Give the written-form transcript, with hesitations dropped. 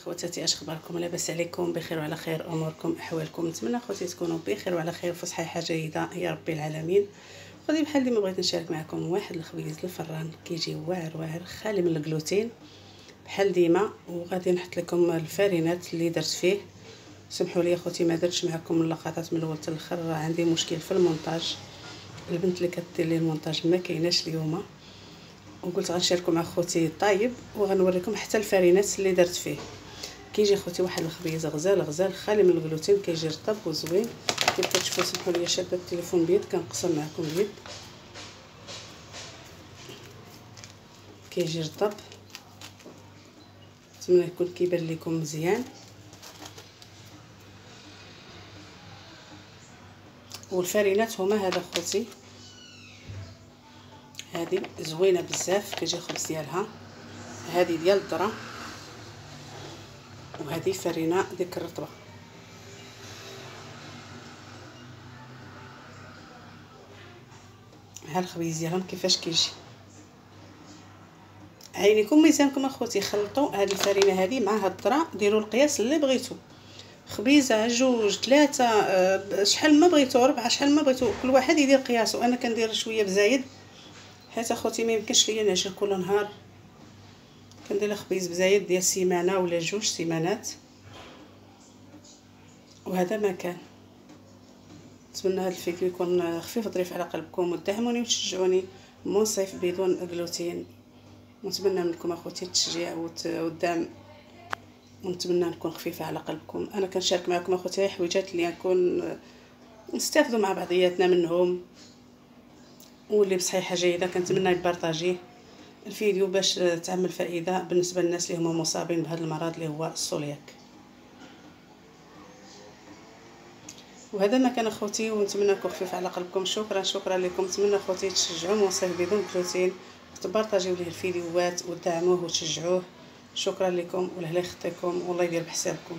خواتاتي، اش اخباركم؟ لاباس عليكم؟ بخير وعلى خير اموركم احوالكم؟ نتمنى خواتي تكونوا بخير وعلى خير وفي صحه جيده يا رب العالمين. خواتي، بحال ديما بغيت نشارك معكم واحد الخبيز الفران كيجي واعر خالي من الجلوتين بحال ديما، وغادي نحط لكم الفارينات اللي درت فيه. سمحوا لي خوتي ما درتش معكم اللقطات من الاول حتى الاخر، عندي مشكل في المونتاج. البنت اللي كدير لي المونتاج ما كايناش اليوم، وقلت غنشاركوا مع خوتي الطايب وغنوريكم حتى الفارينات اللي درت فيه. كيجي خوتي واحد الخبيز غزال خالي من الجلوتين، كيجي رطب وزوين كيف كتشوفوا. سمحوا لي شاده التليفون بيد كنقسم معكم بيد. كيجي رطب، نتمنى يكون كيبان لكم مزيان. والفارينات هما هذا خوتي، هذه زوينه بزاف، كيجي الخبز ديالها، هذه ديال الذره، وهذه فرينه ديك الرطبه. ها الخبيز ديالهم كيفاش كيجي. عينيكم ميزانكم اخوتي، خلطوا هذه الفرينه هذه مع هاد الذره، ديروا القياس اللي بغيتو، خبيزه جوج ثلاثه شحال ما بغيتو، ربعه شحال ما بغيتو، كل واحد يدير قياسه. انا كندير شويه بزايد حيت اخوتي ما يمكنش ليا نعجن كل نهار، كندير خبيز بزايد ديال سيمانه ولا جوج سيمانات. وهذا ما كان. نتمنى هذا الفيديو يكون خفيف ظريف على قلبكم، وتدعموني وتشجعوني منصف بدون جلوتين. نتمنى منكم اخوتي التشجيع والدعم، ونتمنى نكون خفيفه على قلبكم. انا كنشارك معكم اخوتي حويجات اللي نكون نستافدوا مع بعضياتنا منهم، واللي بصحيحه جيده كنتمنى يبارطاجيه الفيديو باش تعمل فائده بالنسبه للناس اللي هما مصابين بهذا المرض اللي هو السولياك. وهذا ما كان اخوتي، ونتمنى يكون خفيف على قلبكم. شكرا لكم. نتمنى اخوتي تشجعوا منصف بدون جلوتين، وتبارطاجيو ليه الفيديوهات وتدعموه وتشجعوه. شكرا لكم، والله يخطيكم والله يدير بحسابكم.